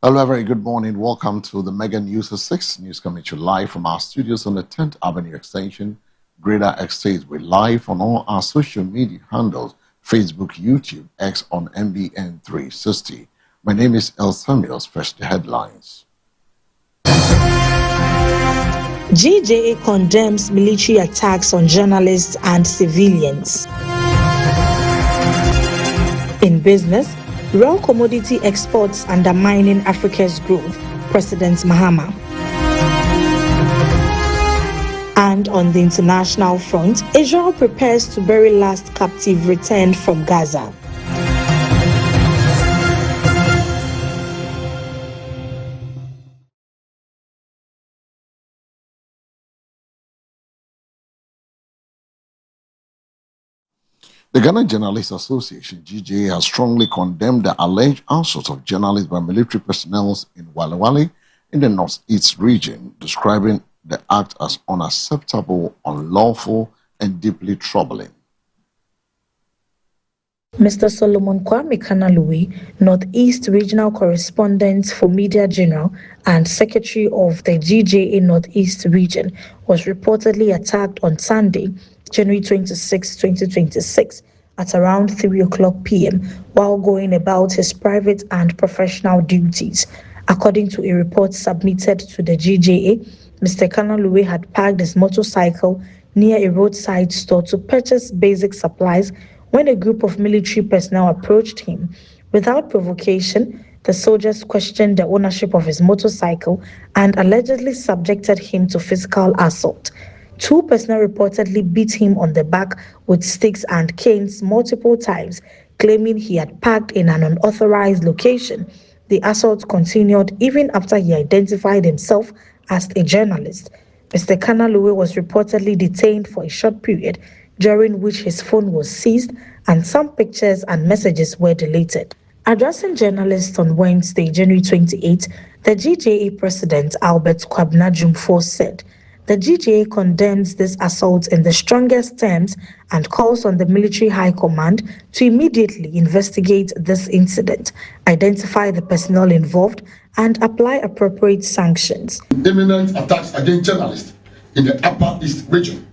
Hello, a very good morning. Welcome to the Mega News at 6. News coming to you live from our studios on the 10th Avenue Extension, Greater Estate. We're live on all our social media handles, Facebook, YouTube, X on MBN 360. My name is El Samuels. First, the headlines. GJA condemns military attacks on journalists and civilians. In business, raw commodity exports undermining Africa's growth, President Mahama. And on the international front, Israel prepares to bury last captive returned from Gaza. The Ghana Journalists Association, GJA, has strongly condemned the alleged assault of journalists by military personnel in Wale Wale in the Northeast region, describing the act as unacceptable, unlawful, and deeply troubling. Mr. Solomon Kwame Kanaluwe, Northeast Regional Correspondent for Media General and Secretary of the GJA Northeast Region, was reportedly attacked on Sunday, January 26, 2026, at around 3 o'clock p.m. while going about his private and professional duties. According to a report submitted to the GJA, Mr. Kanaluwe had parked his motorcycle near a roadside store to purchase basic supplies when a group of military personnel approached him. Without provocation, the soldiers questioned the ownership of his motorcycle and allegedly subjected him to physical assault. 2 personnel reportedly beat him on the back with sticks and canes multiple times, claiming he had parked in an unauthorized location. The assault continued even after he identified himself as a journalist. Mr. Kanaluwe was reportedly detained for a short period, during which his phone was seized and some pictures and messages were deleted. Addressing journalists on Wednesday, January 28, the GJA president, Albert Kwabena Jumfo, said, "The GJA condemns this assault in the strongest terms and calls on the military high command to immediately investigate this incident, identify the personnel involved, and apply appropriate sanctions." Imminent attacks against journalists in the Upper East region,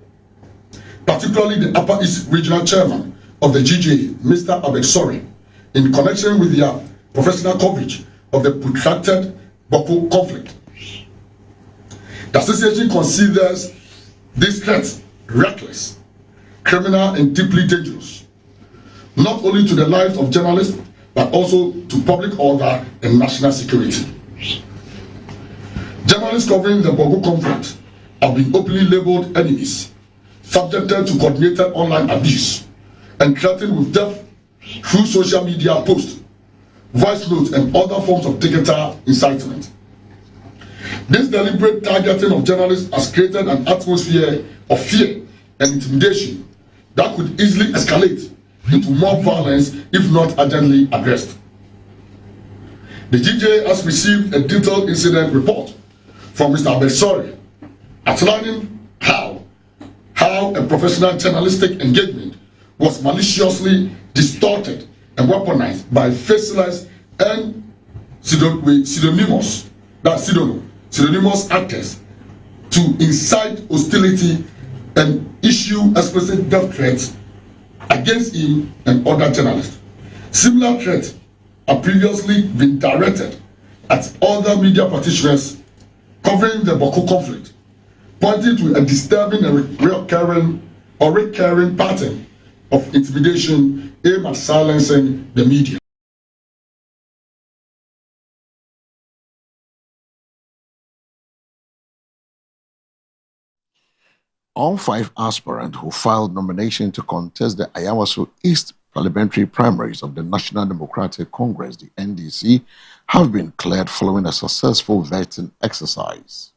particularly the Upper East Regional Chairman of the GJA, Mr. Abek, in connection with their professional coverage of the protracted Boko conflict. The association considers this threat reckless, criminal, and deeply dangerous, not only to the lives of journalists, but also to public order and national security. Journalists covering the Boko conflict have been openly labeled enemies, subjected to coordinated online abuse, and threatened with death through social media posts, voice notes, and other forms of digital incitement. This deliberate targeting of journalists has created an atmosphere of fear and intimidation that could easily escalate into more violence if not urgently addressed. The GJA has received a detailed incident report from Mr. Abesori outlining how a professional journalistic engagement was maliciously distorted and weaponized by faceless and pseudonymous actors to incite hostility and issue explicit death threats against him and other journalists. Similar threats have previously been directed at other media practitioners covering the Boko conflict, pointing to a disturbing and recurring pattern of intimidation aimed at silencing the media. All 5 aspirants who filed nomination to contest the Ayawaso East parliamentary primaries of the National Democratic Congress, the NDC, have been cleared following a successful vetting exercise.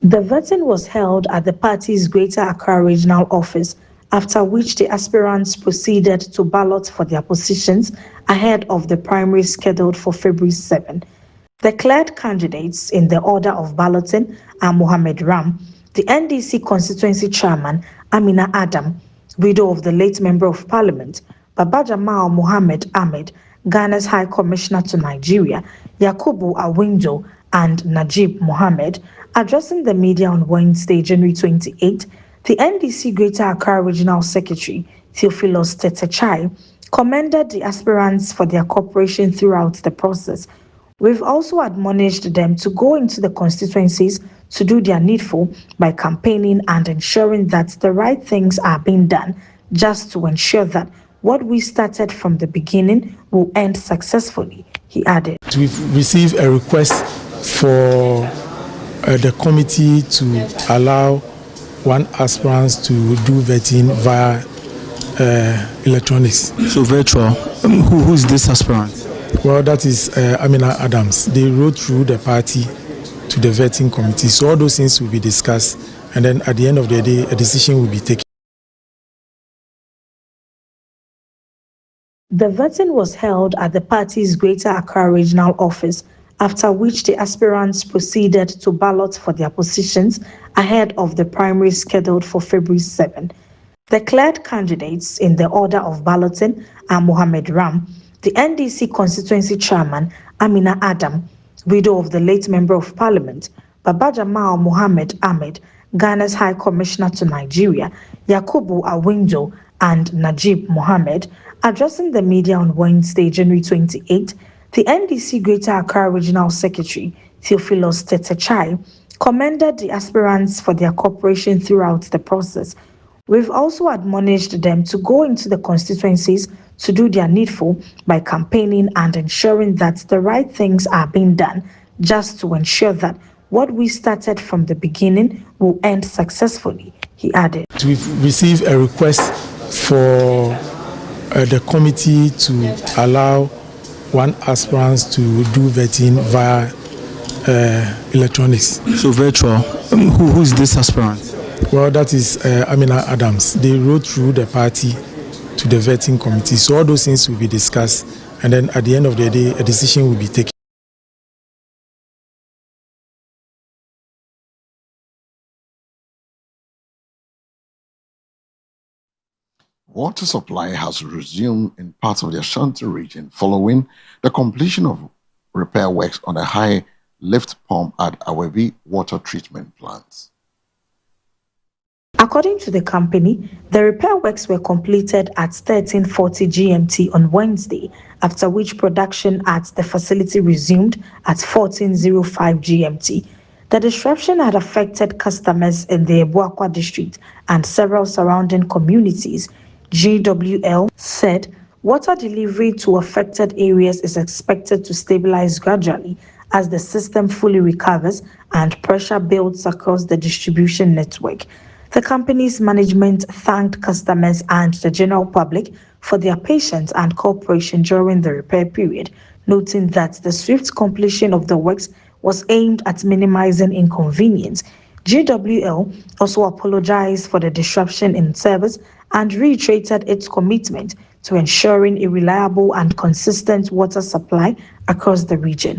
The vetting was held at the party's Greater Accra Regional Office, after which the aspirants proceeded to ballot for their positions ahead of the primary scheduled for February 7. The cleared candidates in the order of balloting are Mohammed Ram, the NDC constituency chairman, Amina Adam, widow of the late Member of Parliament, Baba Jamal Mohammed Ahmed, Ghana's High Commissioner to Nigeria, Yakubu Awinjo, and Najib Mohammed. Addressing the media on Wednesday, January 28, the NDC Greater Accra Regional Secretary, Theophilus Tetechai, commended the aspirants for their cooperation throughout the process. We've also admonished them to go into the constituencies to do their needful by campaigning and ensuring that the right things are being done, just to ensure that what we started from the beginning will end successfully, he added. We've received a request for the committee to allow one aspirant to do vetting via electronics. So virtual. Who's this aspirant? Well, that is Amina Adams. They wrote through the party to the vetting committee. So all those things will be discussed, and then at the end of the day, a decision will be taken. The vetting was held at the party's Greater Accra Regional Office, after which the aspirants proceeded to ballot for their positions ahead of the primary scheduled for February 7. The declared candidates in the order of balloting are Mohammed Ram, the NDC constituency chairman, Amina Adam, widow of the late Member of Parliament, Baba Jamal Mohammed Ahmed, Ghana's High Commissioner to Nigeria, Yakubu Awinjo, and Najib Mohammed. Addressing the media on Wednesday, January 28, the NDC Greater Accra Regional Secretary, Theophilus Tetechai, commended the aspirants for their cooperation throughout the process. We've also admonished them to go into the constituencies to do their needful by campaigning and ensuring that the right things are being done, just to ensure that what we started from the beginning will end successfully, he added. We've received a request for the committee to allow one aspirant to do vetting via electronics. So virtual. Who's this aspirant? Well, that is Amina Adams. They wrote through the party to the vetting committee. So all those things will be discussed, and then at the end of the day, a decision will be taken. Water supply has resumed in parts of the Ashanti region following the completion of repair works on a high lift pump at Awebi water treatment plant. According to the company, the repair works were completed at 1340 GMT on Wednesday, after which production at the facility resumed at 1405 GMT. The disruption had affected customers in the Ebuakwa district and several surrounding communities. GWL said water delivery to affected areas is expected to stabilize gradually as the system fully recovers and pressure builds across the distribution network. The company's management thanked customers and the general public for their patience and cooperation during the repair period, noting that the swift completion of the works was aimed at minimizing inconvenience. GWL also apologized for the disruption in service and reiterated its commitment to ensuring a reliable and consistent water supply across the region.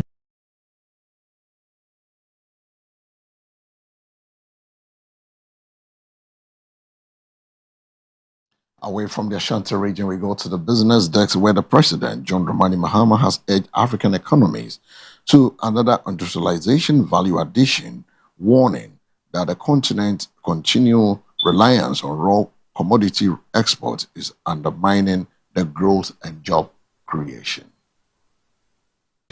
Away from the Ashanti region, we go to the business desk, where the President, John Dramani Mahama, has urged African economies to another industrialization value addition, warning that the continent's continual reliance on raw commodity export is undermining the growth and job creation.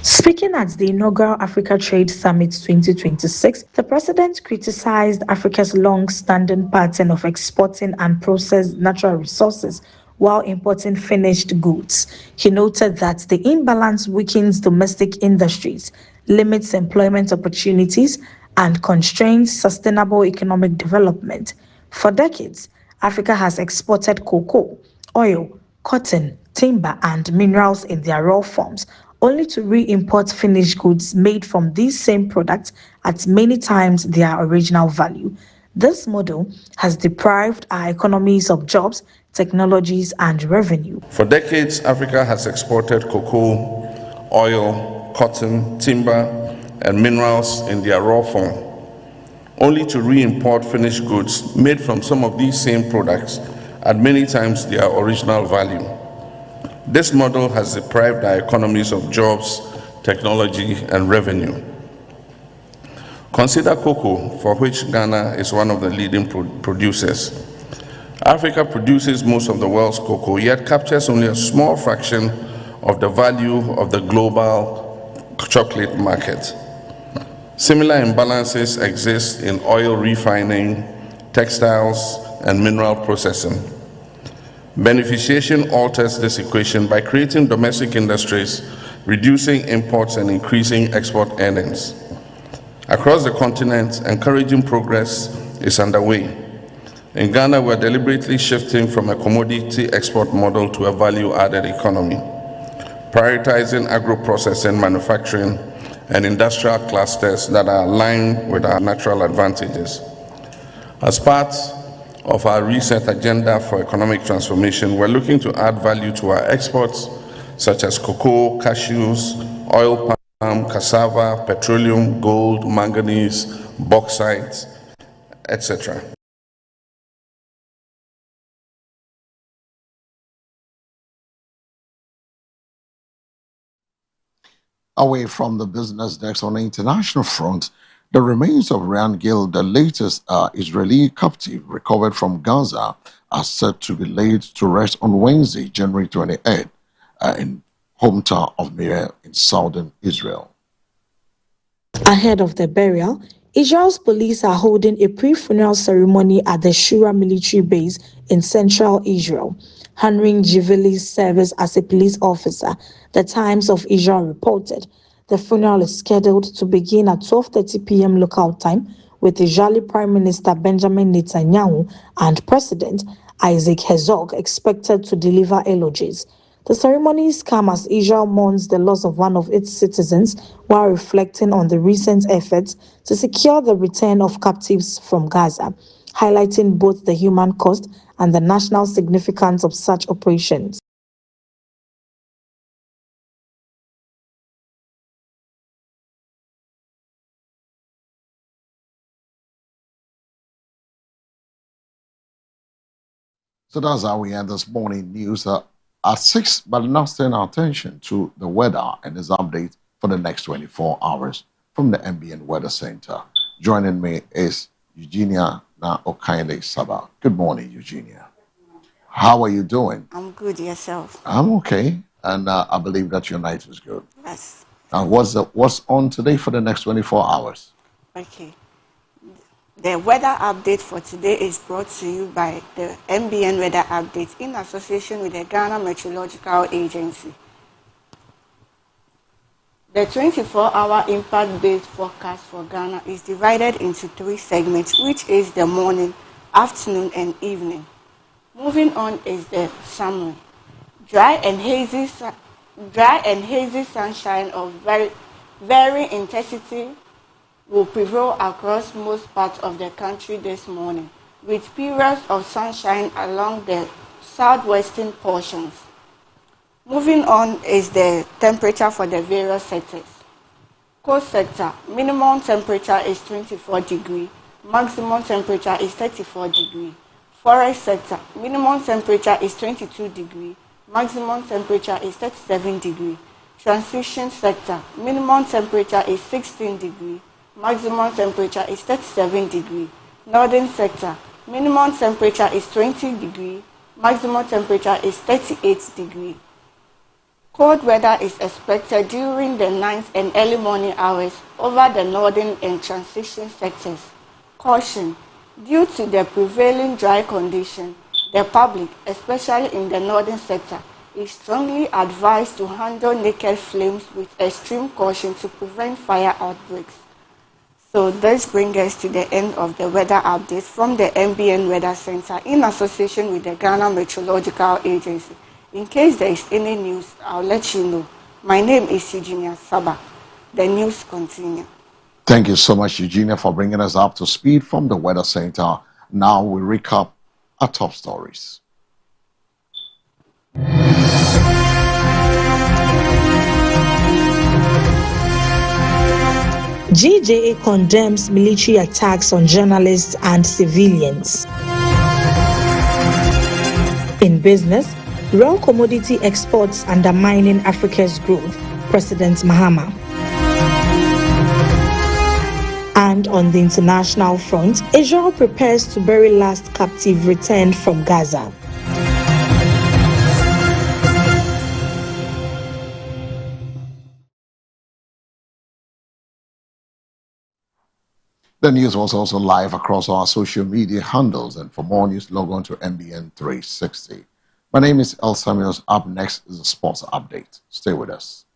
Speaking at the inaugural Africa Trade Summit 2026, the president criticized Africa's long-standing pattern of exporting and processed natural resources while importing finished goods. He noted that the imbalance weakens domestic industries, limits employment opportunities, and constrains sustainable economic development. For decades, Africa has exported cocoa, oil, cotton, timber, and minerals in their raw forms, only to re-import finished goods made from these same products at many times their original value. This model has deprived our economies of jobs, technologies, and revenue. For decades, Africa has exported cocoa, oil, cotton, timber, and minerals in their raw form, only to re-import finished goods made from some of these same products at many times their original value. This model has deprived our economies of jobs, technology, and revenue. Consider cocoa, for which Ghana is one of the leading producers. Africa produces most of the world's cocoa, yet captures only a small fraction of the value of the global chocolate market. Similar imbalances exist in oil refining, textiles, and mineral processing. Beneficiation alters this equation by creating domestic industries, reducing imports, and increasing export earnings. Across the continent, encouraging progress is underway. In Ghana, we're deliberately shifting from a commodity export model to a value-added economy, prioritizing agro-processing, manufacturing, and industrial clusters that are aligned with our natural advantages. As part of our reset agenda for economic transformation, we're looking to add value to our exports, such as cocoa, cashews, oil palm, cassava, petroleum, gold, manganese, bauxite, etc. Away from the business desk on the international front, the remains of Ryan Gil, the latest Israeli captive recovered from Gaza, are set to be laid to rest on Wednesday, January 28th, in hometown of Meir in southern Israel. Ahead of the burial, Israel's police are holding a pre-funeral ceremony at the Shura military base in central Israel, honoring Giveli's service as a police officer, the Times of Israel reported. The funeral is scheduled to begin at 12:30 p.m. local time, with Israeli Prime Minister Benjamin Netanyahu and President Isaac Herzog expected to deliver eulogies. The ceremonies come as Israel mourns the loss of one of its citizens while reflecting on the recent efforts to secure the return of captives from Gaza, highlighting both the human cost and the national significance of such operations. So that's how we end this morning news at 6, but now turn our attention to the weather and its update for the next 24 hours from the MBN Weather Center. Joining me is Eugenia Okaile Saba. Good morning, Eugenia. How are you doing? I'm good, yourself? I'm okay, and I believe that your night was good. Yes. And what's on today for the next 24 hours? Okay. The weather update for today is brought to you by the MBN Weather Update in association with the Ghana Meteorological Agency. The 24-hour impact-based forecast for Ghana is divided into 3 segments, which is the morning, afternoon, and evening. Moving on is the summary. Dry and hazy sunshine of varying intensity will prevail across most parts of the country this morning, with periods of sunshine along the southwestern portions. Moving on is the temperature for the various sectors. Coast sector, minimum temperature is 24 degrees, maximum temperature is 34 degrees. Forest sector, minimum temperature is 22 degrees, maximum temperature is 37 degrees. Transition sector, minimum temperature is 16 degrees, maximum temperature is 37 degrees. Northern sector, minimum temperature is 20 degrees, maximum temperature is 38 degrees. Cold weather is expected during the night and early morning hours over the northern and transition sectors. Caution: due to the prevailing dry condition, the public, especially in the northern sector, is strongly advised to handle naked flames with extreme caution to prevent fire outbreaks. So this brings us to the end of the weather update from the MBN Weather Center in association with the Ghana Meteorological Agency. In case there is any news, I'll let you know. My name is Eugenia Saba. The news continue. Thank you so much, Eugenia, for bringing us up to speed from the Weather Center. Now we recap our top stories. GJA condemns military attacks on journalists and civilians. In business, raw commodity exports undermining Africa's growth, President Mahama. And on the international front, Israel prepares to bury last captive returned from Gaza. The news was also live across our social media handles, and for more news, log on to MBN 360. My name is El Samuels. Up next is the sports update. Stay with us.